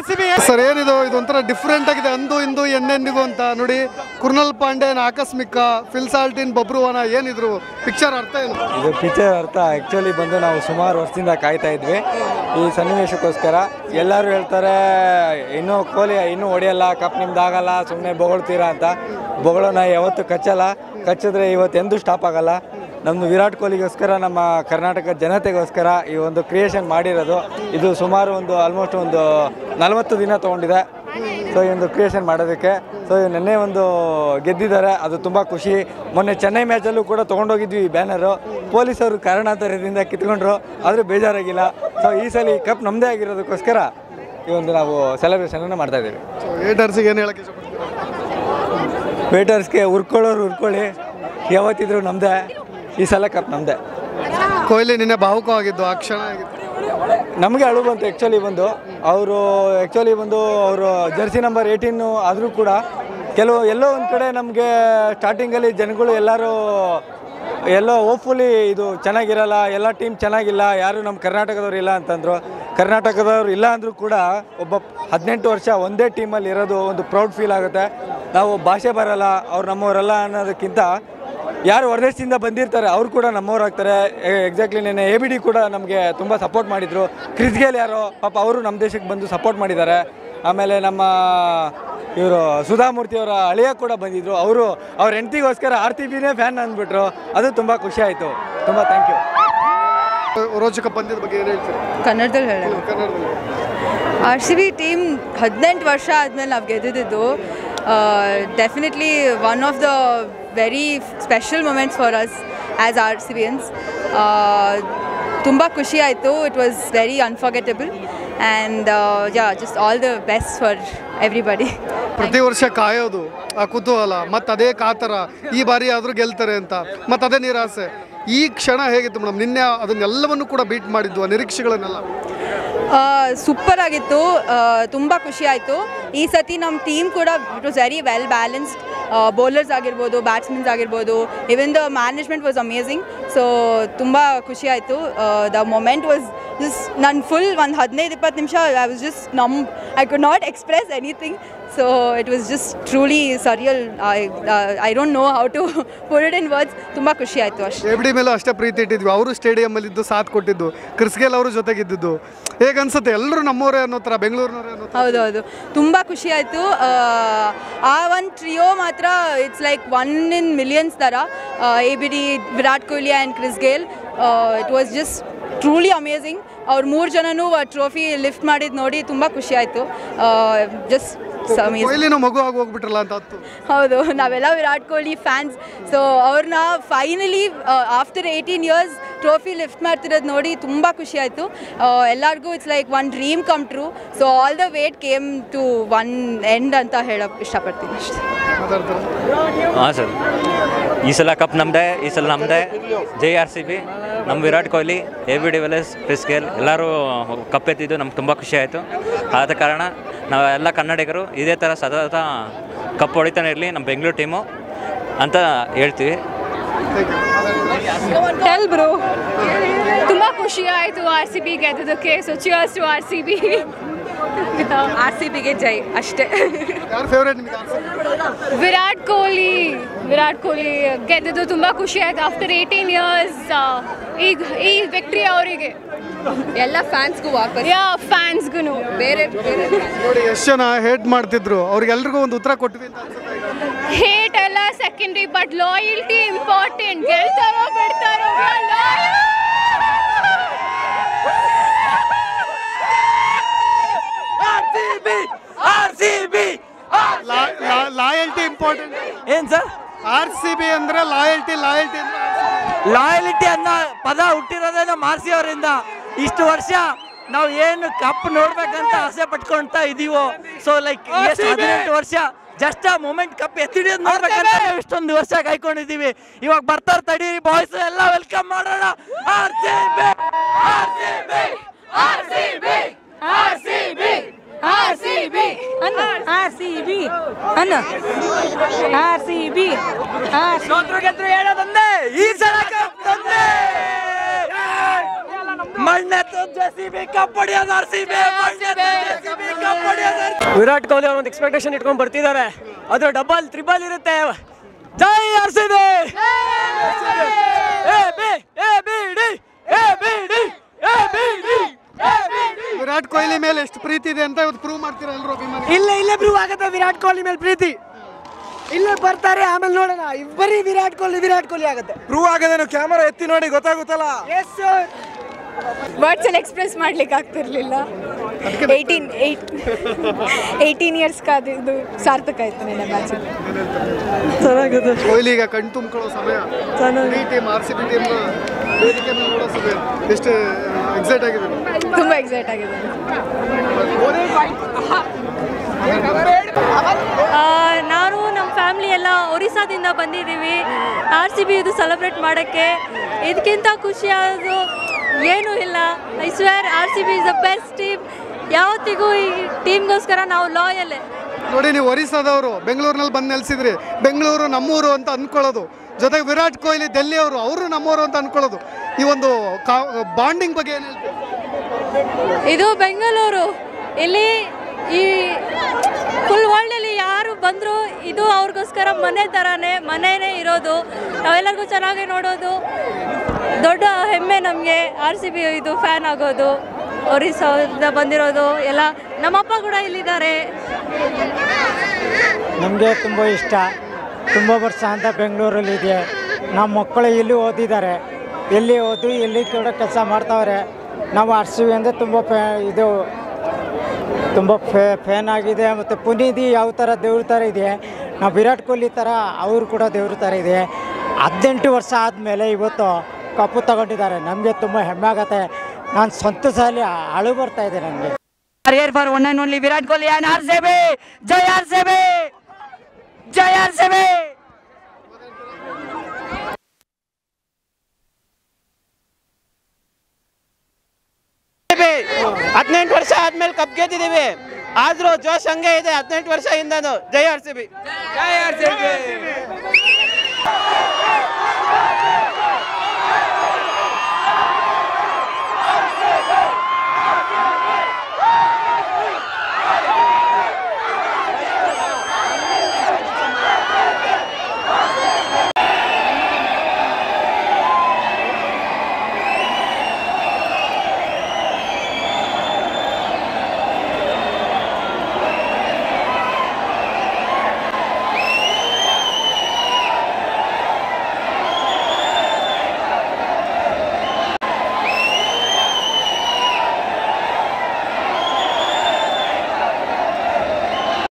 RCB sir ಏನಿದು ಇದೊಂಥರ different ಆಗಿದೆ ಅಂದು ಇಂದು ಎಂದೆಂದಿಗೂ ಅಂತ ನೋಡಿ ಕುರ್ನಲ್ ಪಾಂಡ್ಯನ್ ಆಕಸ್ಮಿಕ ಫಿಲ್ಸಾಲ್ಟಿನ್ ಬಬ್ರುವನ ಏನಿದ್ರು ಪಿಕ್ಚರ್ ಅರ್ಥ ಏನು ಇದು ಪಿಕ್ಚರ್ ಅರ್ಥ ಆ್ಯಕ್ಚುಲಿ ಬಂದು ನಾವು ಸುಮಾರು ವರ್ಷದಿಂದ ಕಾಯ್ತಾ ಇದ್ವಿ ಈ ಸನ್ನಿವೇಶಕ್ಕೋಸ್ಕರ ಎಲ್ಲರೂ ಹೇಳ್ತಾರೆ ಇನ್ನೂ ಕೊಹ್ಲಿ ಇನ್ನೂ ಹೊಡೆಯಲ್ಲ ಕಪ್ ನಿಮ್ದಾಗಲ್ಲ ಸುಮ್ಮನೆ ಬೊಗಳ್ತೀರಾ ಅಂತ ಬೊಗಳೋಣ ಯಾವತ್ತು ಕಚ್ಚಿದ್ರೆ ಇವತ್ತು ಎಂದೂ ಸ್ಟಾಪ್ ಆಗಲ್ಲ ನಮ್ಮದು ವಿರಾಟ್ ಕೊಹ್ಲಿಗೋಸ್ಕರ ನಮ್ಮ ಕರ್ನಾಟಕ ಜನತೆಗೋಸ್ಕರ ಈ ಒಂದು ಕ್ರಿಯೇಷನ್ ಮಾಡಿರೋದು ಇದು ಸುಮಾರು ಆಲ್ಮೋಸ್ಟ್ 40 ದಿನ ತೊಗೊಂಡಿದೆ ಸೊ ಈ ಒಂದು ಕ್ರಿಯೇಷನ್ ಮಾಡೋದಕ್ಕೆ ಸೊ ನೆನ್ನೆ ಗೆದ್ದಿದ್ದಾರೆ ಅದು ತುಂಬ ಖುಷಿ ಮೊನ್ನೆ ಚೆನ್ನೈ ಮ್ಯಾಚಲ್ಲೂ ಕೂಡ ತೊಗೊಂಡೋಗಿದ್ವಿ ಈ ಬ್ಯಾನರು ಪೊಲೀಸರು ಕಾರಣಾಂತರದಿಂದ ಕಿತ್ಕೊಂಡ್ರು ಆದರೂ ಬೇಜಾರಾಗಿಲ್ಲ ಸೊ ಈ ಸಲ ಈ ಕಪ್ ನಮ್ಮದೇ ಆಗಿರೋದಕ್ಕೋಸ್ಕರ ಈ ನಾವು ಸೆಲೆಬ್ರೇಷನನ್ನು ಮಾಡ್ತಾಯಿದ್ದೀವಿ ವೇಟರ್ಸಿಗೆ ಏನು ಹೇಳೋಕ್ಕೆ ಇಷ್ಟಪಡ್ತೀವಿ ವೇಟರ್ಸ್ಗೆ ಉರ್ಕೊಳ್ಳಿ ಯಾವತ್ತಿದ್ರು ನಮ್ಮದೇ ಈ ಸಲ ಕಪ್ ನಮ್ಮದೇ ಕೊಹ್ಲಿ ನಿನ್ನೆ ಭಾವುಕವಾಗಿದ್ದು ಆ ಕ್ಷಣ ಆಗಿತ್ತು ನಮಗೆ ಅಳು ಬಂತು ಅವರು ಜರ್ಸಿ ನಂಬರ್ 18 ಆದರೂ ಕೂಡ ಎಲ್ಲೋ ಒಂದು ಕಡೆ ನಮಗೆ ಸ್ಟಾರ್ಟಿಂಗಲ್ಲಿ ಜನಗಳು ಎಲ್ಲೋ ಹೋಪ್ಫುಲಿ ಇದು ಚೆನ್ನಾಗಿರಲ್ಲ ಎಲ್ಲ ಟೀಮ್ ಚೆನ್ನಾಗಿಲ್ಲ ಯಾರು ನಮ್ಮ ಕರ್ನಾಟಕದವ್ರು ಇಲ್ಲ ಅಂತಂದರು ಕರ್ನಾಟಕದವ್ರು ಇಲ್ಲ ಅಂದರೂ ಕೂಡ ಒಬ್ಬ 18 ವರ್ಷ ಒಂದೇ ಟೀಮಲ್ಲಿ ಇರೋದು ಒಂದು ಪ್ರೌಡ್ ಫೀಲ್ ಆಗುತ್ತೆ ನಾವು ಭಾಷೆ ಬರಲ್ಲ ಅವ್ರು ನಮ್ಮವರಲ್ಲ ಅನ್ನೋದಕ್ಕಿಂತ ಯಾರು ಹೊರದೇಶದಿಂದ ಬಂದಿರ್ತಾರೆ ಅವರು ಕೂಡ ನಮ್ಮವರಾಗ್ತಾರೆ ಎಕ್ಸಾಕ್ಟ್ಲಿ ನೆನ್ನೆ ABD ಕೂಡ ನಮಗೆ ತುಂಬ ಸಪೋರ್ಟ್ ಮಾಡಿದರು ಕ್ರಿಸ್ ಗೇಲ್ ಯಾರೋ ಪಾಪ ಅವರು ನಮ್ಮ ದೇಶಕ್ಕೆ ಬಂದು ಸಪೋರ್ಟ್ ಮಾಡಿದ್ದಾರೆ ಆಮೇಲೆ ನಮ್ಮ ಇವರು ಸುಧಾಮೂರ್ತಿಯವರ ಅಳಿಯ ಕೂಡ ಬಂದಿದ್ದರು ಅವ್ರ ಹೆಂಡತಿಗೋಸ್ಕರ RCBನೇ ಫ್ಯಾನ್ ಅಂದ್ಬಿಟ್ರು ಅದು ತುಂಬ ಖುಷಿ ಆಯಿತು ತುಂಬ ಥ್ಯಾಂಕ್ ಯು ರೋಚಕ ಪಂದ್ಯದ ಬಗ್ಗೆ ಏನು ಹೇಳ್ತೀರಿ ಕನ್ನಡದಲ್ಲಿ ಹೇಳೋಣ RCB ಟೀಮ್ 18 ವರ್ಷ ಆದಮೇಲೆ ನಾವು ಗೆದ್ದಿದ್ದು definitely one of the very special moments for us as RCBians ತುಂಬ ಖುಷಿ ಆಯಿತು it was very unforgettable and just all the best for everybody ಪ್ರತಿ ವರ್ಷ ಕಾಯೋದು ಆ ಕುತೂಹಲ ಮತ್ತು ಅದೇ ಕಾತರ ಈ ಬಾರಿ ಆದರೂ ಗೆಲ್ತಾರೆ ಅಂತ ಮತ್ತು ಅದೇ ನಿರಾಸೆ ಈ ಕ್ಷಣ ಹೇಗಿತ್ತು ಮೇಡಮ್ ನಿನ್ನೆ ಅದನ್ನೆಲ್ಲವನ್ನು ಕೂಡ ಬೀಟ್ ಮಾಡಿದ್ದು ಆ ನಿರೀಕ್ಷೆಗಳನ್ನೆಲ್ಲ ಸೂಪರ್ ಆಗಿತ್ತು ತುಂಬ ಖುಷಿ ಆಯಿತು ಈ ಸತಿ ನಮ್ಮ ಟೀಮ್ ಕೂಡ it was very well balanced bowlers ಆಗಿರ್ಬೋದು ಬ್ಯಾಟ್ಸ್ಮನ್ಸ್ ಆಗಿರ್ಬೋದು even the management was amazing so ತುಂಬ ಖುಷಿ ಆಯಿತು ದ ಮೊಮೆಂಟ್ ವಾಸ್ ಜಸ್ಟ್ ನಾನು ಫುಲ್ ಒಂದು 15-20 ನಿಮಿಷ I was just I could not express anything so it was just truly surreal I don't know how to put it in words ತುಂಬ ಖುಷಿ ಆಯಿತು ಅಷ್ಟೇ ABD ಮೇಲೂ ಅಷ್ಟೇ ಪ್ರೀತಿ ಇಟ್ಟಿದ್ವಿ ಅವರು ಸ್ಟೇಡಿಯಮ್ಮಲ್ಲಿದ್ದು ಸಾಥ್ ಕೊಟ್ಟಿದ್ದು ಕ್ರಿಸ್ ಗೇಲ್ ಅವರು ಜೊತೆಗಿದ್ದು ಹೇಗನ್ಸುತ್ತೆ ಎಲ್ಲರೂ ನಮ್ಮವರೇ ಅನ್ನೋ ಥರ ಬೆಂಗಳೂರಿನವರೇ ಅನ್ನೋ ಹೌದು ತುಂಬ ಖುಷಿ ಆಯಿತು ಆ ಒಂದು ಟ್ರಿಯೋ ಮಾತ್ರ ಇಟ್ಸ್ ಲೈಕ್ 1 in millions ಥರ ABD Virat Kohli and Chris Gayle it was just truly amazing ಅವ್ರು 3 ಜನನೂ ಟ್ರೋಫಿ ಲಿಫ್ಟ್ ಮಾಡಿದ್ದು ನೋಡಿ ತುಂಬ ಖುಷಿ ಆಯಿತು ಜಸ್ಟ್ ಕೊಹ್ಲಿನ ಮಗು ಆಗಿ ಹೋಗ್ಬಿಟ್ರಲ್ಲ ಅಂತ ಹೌದು ನಾವೆಲ್ಲ ವಿರಾಟ್ ಕೊಹ್ಲಿ ಫ್ಯಾನ್ಸ್ ಸೊ ಅವ್ರನ್ನ finally after 18 years trophy lift ಮಾಡ್ತಿರೋದು ನೋಡಿ ತುಂಬ ಖುಷಿ ಆಯಿತು ಎಲ್ಲರಿಗೂ it's like one dream come true so all the wait came to one end ಅಂತ ಹೇಳೋಕ್ಕೆ ಇಷ್ಟಪಡ್ತೀನಿ ಅಷ್ಟೇ ಹಾಂ ಸರ್ ಈ ಸಲ ಕಪ್ ನಮ್ಮದೇ ಜೈ RCB ನಮ್ಮ Virat Kohli ABD Villiers Chris Gayle ಎಲ್ಲರೂ ಕಪ್ ಎತ್ತಿದ್ದು ನಮ್ಗೆ ತುಂಬ ಖುಷಿ ಆಯಿತು ಆದ ಕಾರಣ ನಾವೆಲ್ಲ ಕನ್ನಡಿಗರು ಇದೇ ಥರ ಸತತ ಕಪ್ ಹೊಡಿತಾನೆ ಇರಲಿ ನಮ್ಮ ಬೆಂಗಳೂರು ಟೀಮು ಅಂತ ಹೇಳ್ತೀವಿ ತುಂಬ ಖುಷಿ ಆಯಿತು RCB ಗೆದ್ದದಕ್ಕೆ ಸೊ ಚಿಯರ್ಸ್ ಟು RCB RCBಗೆ ಜೈ ಅಷ್ಟೇ ವಿರಾಟ್ ಕೊಹ್ಲಿ ಗೆದ್ದದ್ದು ತುಂಬ ಖುಷಿ ಆಯಿತು ಆಫ್ಟರ್ 18 years ಈಗ ಈ ವಿಕ್ಟ್ರಿ ಅವರಿಗೆ ಎಲ್ಲ ಫ್ಯಾನ್ಸ್ಗೂ ಫ್ಯಾನ್ಸ್ಗೂ ಬೇರೆ ನೋಡಿ ಎಷ್ಟು ಜನ ಹೇಟ್ ಮಾಡ್ತಿದ್ರು ಅವ್ರಿಗೆಲ್ರಿಗೂ ಒಂದು ಉತ್ತರ ಕೊಟ್ವಿ ಅಂತ ಹೇಟ್ ಎಲ್ಲ ಸೆಕೆಂಡ್ರಿ ಬಟ್ ಲಾಯಲ್ಟಿ ಇಂಪಾರ್ಟೆಂಟ್ ಗೆಲ್ತಾರೋ ಬಿಡ್ತಾರೋ RCB ಲಾಯಲ್ಟಿ ಇಂಪಾರ್ಟೆಂಟ್ ಏನು ಸರ್ RCB ಅಂದ್ರೆ ಲಾಯಲ್ಟಿ ಅನ್ನೋ ಪದ ಹುಟ್ಟಿರೋದೇ ನಮ್ಮ RC ಅವರಿಂದ ಇಷ್ಟು ವರ್ಷ ನಾವು ಏನು ಕಪ್ ನೋಡ್ಬೇಕಂತ ಆಸೆ ಪಟ್ಕೊಳ್ತಾ ಇದೀವೋ ಸೊ ಲೈಕ್ 18 ವರ್ಷ ಜಸ್ಟ್ ಆ ಮೂಮೆಂಟ್ ಕಪ್ ಎತ್ತಿಡಿಯೋದು ನೋಡ್ಬೇಕಂತ ಇಷ್ಟೊಂದು ವರ್ಷ ಕಾಯ್ಕೊಂಡಿದ್ದೀವಿ ಇವಾಗ ಬರ್ತಾರೆ ತಡೀರಿ ಬಾಯ್ಸ್ ಎಲ್ಲ ವೆಲ್ಕಮ್ ಮಾಡೋಣ ಹೇಳೋದಂದೆ ಈ ಸಲ ಕಪ್ ತಂದೆ ಮಣ್ಣೆತ್ತದ ವಿರಾಟ್ ಕೊಹ್ಲಿ ಅವ್ರ ಒಂದು ಎಕ್ಸ್ಪೆಕ್ಟೇಷನ್ ಇಟ್ಕೊಂಡು ಬರ್ತಿದ್ದಾರೆ, ಅದು ಡಬಲ್ ತ್ರಿಬಲ್ ಇರುತ್ತೆ. ಜೈ R C B. Virat Kohli ಮೇಲೆ ಎಷ್ಟು ಪ್ರೀತಿ ಇದೆ ಅಂತ ಇವತ್ತು ಪ್ರೂವ್ ಮಾಡ್ತೀರಾ ಎಲ್ಲರೂ ಅಭಿಮಾನಿ? ಇಲ್ಲೇ ಪ್ರೂವ್ ಆಗುತ್ತೆ ವಿರಾಟ್ ಕೊಹ್ಲಿ ಮೇಲೆ ಪ್ರೀತಿ. ಇಲ್ಲೇ ಬರ್ತಾರೆ, ಆಮೇಲೆ ನೋಡೋಣ. ಬರೀ ವಿರಾಟ್ ಕೊಹ್ಲಿ ಆಗುತ್ತೆ. ಪ್ರೂವ್ ಆಗದೇನು, ಕ್ಯಾಮರಾ ಎತ್ತಿ ನೋಡಿ ಗೊತ್ತಾಗುತ್ತಲ್ಲ. ವರ್ಡ್ಸ್ ಅಲ್ಲಿ ಎಕ್ಸ್ಪ್ರೆಸ್ ಮಾಡ್ಲಿಕ್ಕೆ ಆಗ್ತಿರ್ಲಿಲ್ಲ. 18 ಇಯರ್ಸ್ ಕಾದಿದ್ದು ಸಾರ್ಥಕ ಆಯ್ತು ನನ್ನ ಮ್ಯಾಚ್. ಚೆನ್ನಾಗಿದೆ. ಕೊಹ್ಲಿ ಈಗ ಕಣ್ ತುಂಬಿಕೊಳ್ಳೋ ಸಮಯ, ಟೀಮ್ RCB ಟೀಮ್ ವೇದಿಕೆ ಮೇಲೆ ನೋಡೋ ಸಮಯ, ಎಷ್ಟು ಎಕ್ಸೈಟ್ ಆಗಿದೆ? ತುಂಬಾ ಎಕ್ಸೈಟ್ ಆಗಿದೆ. ನಾನು ನಮ್ಮ ಫ್ಯಾಮಿಲಿ ಎಲ್ಲ ಒರಿಸ್ಸಾದಿಂದ ಬಂದಿದ್ದೀವಿ RCB ಇದು ಸೆಲೆಬ್ರೇಟ್ ಮಾಡೋಕ್ಕೆ. ಇದಕ್ಕಿಂತ ಖುಷಿಯಾದ ಏನೂ ಇಲ್ಲ. I square RCB is the best team. ಯಾವತ್ತಿಗೂ ಈ ಟೀಮ್ಗೋಸ್ಕರ ನಾವು ಲಾಯಲ್. ನೋಡಿ, ನೀವು ಒರಿಸ್ಸಾದವರು ಬೆಂಗಳೂರಿನಲ್ಲಿ ಬಂದು ನೆಲೆಸಿದ್ರಿ. ಬೆಂಗಳೂರು ನಮ್ಮೂರು ಅಂತ ಅಂದ್ಕೊಳ್ಳೋದು, ಜೊತೆಗೆ ವಿರಾಟ್ ಕೊಹ್ಲಿ ಡೆಲ್ಲಿಯವರು, ಅವರು ನಮ್ಮೂರು ಅಂತ ಅಂದ್ಕೊಳ್ಳೋದು, ಈ ಒಂದು ಬಾಂಡಿಂಗ್ ಬಗ್ಗೆ ಏನು ಹೇಳ್ತೀವಿ? ಇದು ಬೆಂಗಳೂರು, ಇಲ್ಲಿ ಈ ಫುಲ್ ವರ್ಲ್ಡಲ್ಲಿ ಯಾರು ಬಂದರೂ ಇದು ಅವ್ರಿಗೋಸ್ಕರ ಮನೆ ಥರನೇ, ಮನೆಯೇ ಇರೋದು. ನಾವೆಲ್ಲರಿಗೂ ಚೆನ್ನಾಗಿ ನೋಡೋದು ದೊಡ್ಡ ಹೆಮ್ಮೆ ನಮಗೆ. RCB ಇದು ಫ್ಯಾನ್ ಆಗೋದು, ಒರಿಸ್ಸಾದಿಂದ ಬಂದಿರೋದು ಎಲ್ಲ. ನಮ್ಮಪ್ಪ ಕೂಡ ಇಲ್ಲಿದ್ದಾರೆ. ನಮಗೆ ತುಂಬ ಇಷ್ಟ. ತುಂಬ ವರ್ಷ ಅಂತ ಬೆಂಗಳೂರಲ್ಲಿದೆ. ನಮ್ಮ ಮಕ್ಕಳು ಇಲ್ಲಿ ಓದಿದ್ದಾರೆ, ಎಲ್ಲಿ ಓದಿ ಇಲ್ಲಿ ಕೂಡ ಕೆಲಸ ಮಾಡ್ತಾವ್ರೆ. ನಾವು RCB ಅಂದರೆ ತುಂಬ ಫ್ಯಾನ್ ಆಗಿದೆ. ಮತ್ತು ಪುನೀತ್ ಯಾವ ಥರ ದೇವ್ರ ಥರ ಇದೆ, ನಾವು ವಿರಾಟ್ ಕೊಹ್ಲಿ ಥರ ಅವರು ಕೂಡ ದೇವ್ರ ಥರ ಇದೆ. 18 ವರ್ಷ ಆದಮೇಲೆ ಇವತ್ತು ಕಪ್ಪು ತಗೊಂಡಿದ್ದಾರೆ. ನಮಗೆ ತುಂಬ ಹೆಮ್ಮೆ ಆಗುತ್ತೆ. ನಾನು ಸಂತೋಷದಲ್ಲಿ ಅಳು ಬರ್ತಾ ಇದೆ ನನಗೆ. For one and only Virat Kohli and RCB. Jai RCB, Jai RCB. 18 ವರ್ಷ ಆದ್ಮೇಲೆ ಕಪ್ ಗೆದ್ದಿದ್ದೀವಿ, ಆದ್ರೂ ಜೋಶ್ ಹಂಗೆ ಇದೆ 18 ವರ್ಷ ಹಿಂದನು. ಜೈ RCB, ಜೈ RCB.